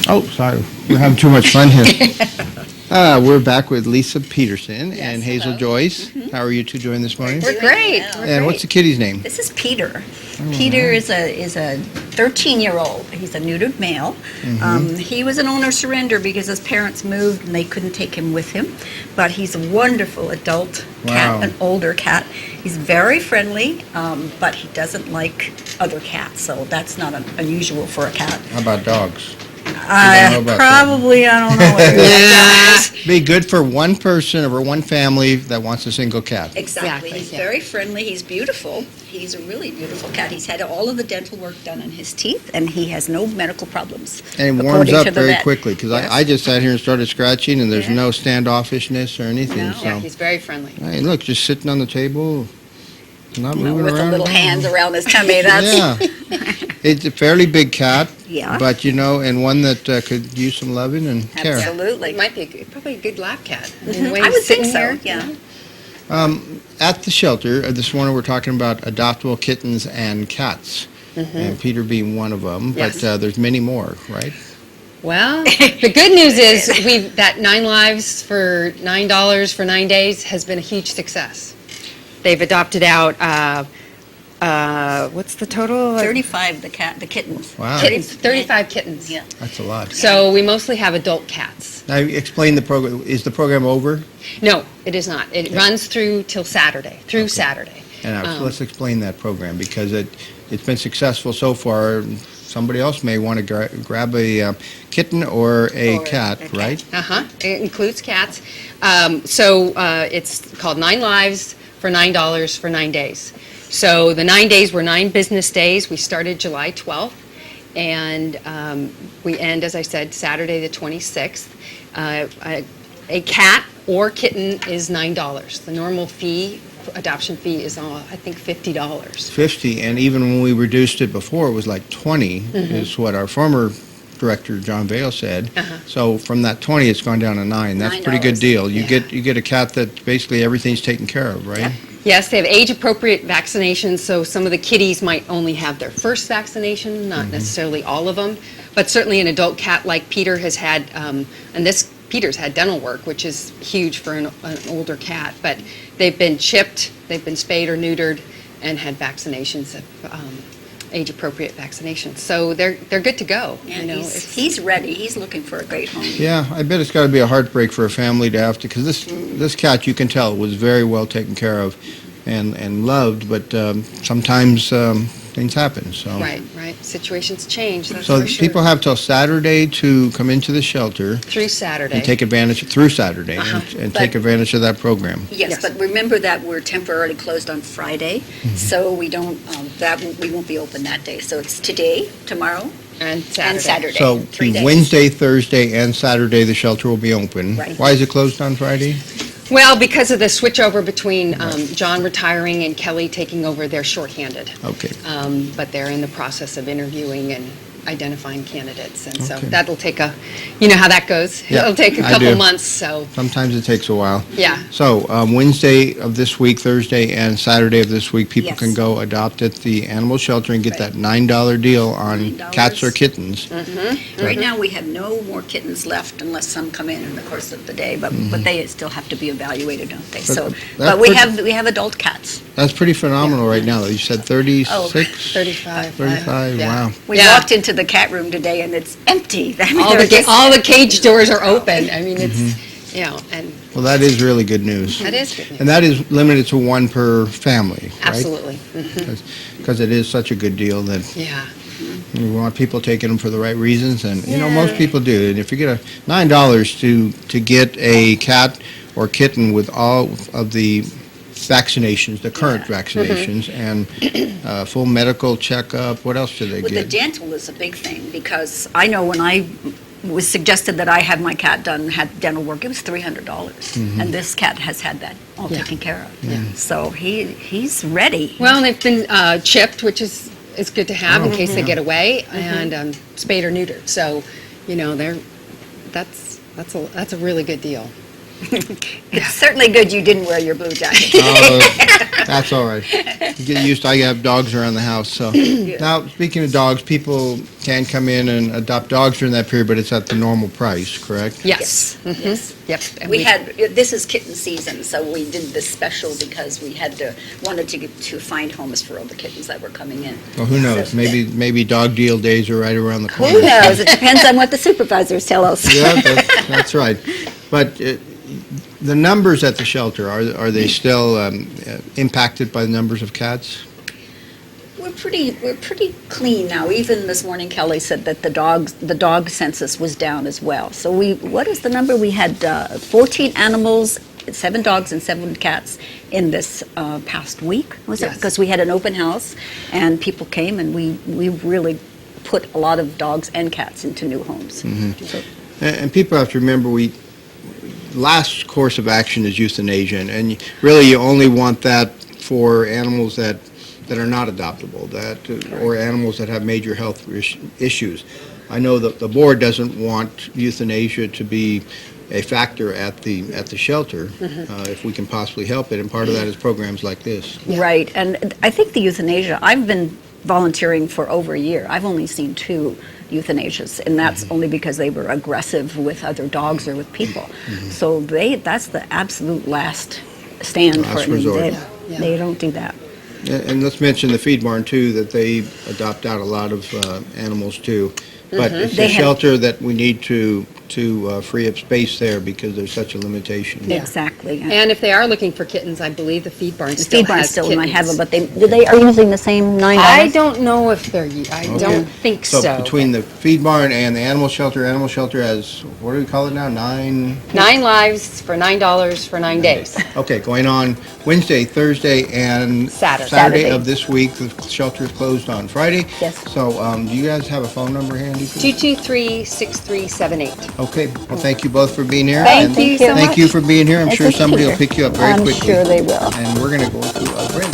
Oh, sorry. We're having too much fun here. We're back with Lisa Petersen and Hazel hello. Joyce. How are you two doing this morning? We're great. well. We're And what's the kitty's name? This is Peter. Peter is a 13-year-old. He's a neutered male. He was an owner surrender because his parents moved and they couldn't take him with him. But he's a wonderful adult cat, Wow. an older cat. He's very friendly, but he doesn't like other cats, so that's not unusual for a cat. How about dogs? don't know about Probably, I don't know what that is. Be good for one person or one family that wants a single cat. Exactly. He's very friendly. He's beautiful. He's a really beautiful cat. He's had all of the dental work done on his teeth, and he has no medical problems. And it warms according up to the very vet. quickly, because Yes. I just sat here and started scratching, and there's Yeah. no standoffishness or anything. No. So, Yeah, he's very friendly. hey, look, just sitting on the table, not You know, moving with the around. little at all. hands around his tummy. That's Yeah. It's a fairly big cat, Yeah. but, and one that could use some loving and care. Absolutely. It might be probably a good lap cat. I mean, the way I he's would think sitting so. here, Yeah. At the shelter, this morning we're talking about adoptable kittens and cats, and Peter being one of them, Yes. but there's many more, right? Well, the good news is that 9 lives for $9 for 9 days has been a huge success. They've adopted out, what's the total? 35, the kittens. Wow. Kittens, 35 kittens. Yeah. That's a lot. So we mostly have adult cats. Now, explain the program. Is the program over? No, it is not. It runs through till Saturday, Saturday. And let's explain that program, because it's been successful so far. Somebody else may want to grab a kitten or a cat, right? Uh-huh. It includes cats. So it's called 9 Lives for $9 for 9 days. So the 9 days were 9 business days. We started July 12th, and we end, as I said, Saturday the 26th. A cat or kitten is $9. The normal fee, adoption fee, is, I think, $50. 50, and even when we reduced it before, it was like 20, is what our former director, John Vale, said. So from that 20, it's gone down to 9. That's a pretty good $9, deal. You yeah. get a cat that basically everything's taken care of, right? Yep. Yes, they have age-appropriate vaccinations, so some of the kitties might only have their first vaccination, not necessarily all of them. But certainly an adult cat like Peter has had, Peter's had dental work, which is huge for an older cat. But they've been chipped, they've been spayed or neutered, and had vaccinations, age-appropriate vaccinations. So they're good to go. Yeah, you know, he's ready. He's looking for a great home. Yeah, I bet it's got to be a heartbreak for a family to have to, because this cat, you can tell, was very well taken care of and loved, but sometimes things happen. So. Right. Situations change, that's So for sure. people have till Saturday to come into the shelter Through Saturday. and take advantage through Saturday and But- take advantage of that program. Yes, Yes. but remember that we're temporarily closed on Friday, so we don't, we won't be open that day. So it's today, tomorrow, And Saturday. and Saturday. So 3 days. Wednesday, Thursday, and Saturday, the shelter will be open. Right. Why is it closed on Friday? Well, because of the switchover between John retiring and Kelly taking over, they're shorthanded. Okay. But they're in the process of interviewing and identifying candidates, and so Okay. that'll take you know how that goes. Yeah, It'll take a I couple do. months, so, Sometimes it takes a while. yeah. So Wednesday of this week, Thursday, and Saturday of this week, people Yes. can go adopt at the animal shelter and get Right. that $9 deal on $9. cats or kittens. Right now, we have no more kittens left unless some come in the course of the day, but they still have to be evaluated, don't they? But So, that's but we pretty- have adult cats. That's pretty phenomenal right now, though. You said 36? 35. 35, yeah. wow. We Yeah. walked into the cat room today, and it's empty. I mean, All they're just- all the cage doors are open. I mean, it's, and Well, that is really good news. that is good news. And that is limited to one per family, right? Absolutely. Because it is such a good deal that Yeah. we want people taking them for the right reasons, and, Yeah. most people do. And if you get a $9 to get a cat or kitten with all of the vaccinations, the current vaccinations, and full medical checkup, what else do they With the get? dental is a big thing, because I know when I was suggested that I have my cat done, had dental work, it was $300. And this cat has had that all Yeah. taken care of. So he's ready. Well, and they've been chipped, which is good to have in case they get away, and spayed or neutered. So, that's a really good deal. It's certainly good you didn't wear your blue jacket. Oh, That's all right. You get used to, I have dogs around the house, so. Now, speaking of dogs, people can come in and adopt dogs during that period, but it's at the normal price, correct? Yes. Yes. Yep. And We had, this is kitten season, so we did this special because we wanted to find homes for all the kittens that were coming in. Well, who knows? So- Maybe dog deal days are right around the corner. Who knows? It depends on what the supervisors tell us. Yeah, that's right. But the numbers at the shelter, are they still impacted by the numbers of cats? We're pretty clean now. Even this morning, Kelly said that the dog census was down as well. So what is the number? We had 14 animals, 7 dogs and 7 cats in this past week, was it? Yes. Because we had an open house and people came and we really put a lot of dogs and cats into new homes. So, And people have to remember, last course of action is euthanasia, and really you only want that for animals that are not adoptable, or animals that have major health issues. I know that the board doesn't want euthanasia to be a factor at the shelter, if we can possibly help it, and part of that is programs like this. Right, and I think the euthanasia, I've been volunteering for over a year. I've only seen 2 euthanasias, and that's only because they were aggressive with other dogs or with people. So that's the absolute last stand Last for resort. They don't do that. And let's mention the feed barn too, that they adopt out a lot of animals too. But it's They a have- shelter that we need to free up space there because there's such a limitation. Yeah. Exactly. And if they are looking for kittens, I believe the feed barn The still feed barn has still might have them, kittens. but they are using the same $9. I don't know if I don't think so. So between the feed barn and the animal shelter has, what do we call it now, 9? 9 lives for $9 for 9 days. Okay, going on Wednesday, Thursday, and Saturday. Saturday. of this week. The shelter is closed on Friday. Yes. So do you guys have a phone number handy? 223-6378. Okay, well, thank you both for being here. Thank and you so Thank much. you for being here. I'm It's sure a somebody will pleasure. pick you up very I'm quickly. sure they will. And we're going to go to a break.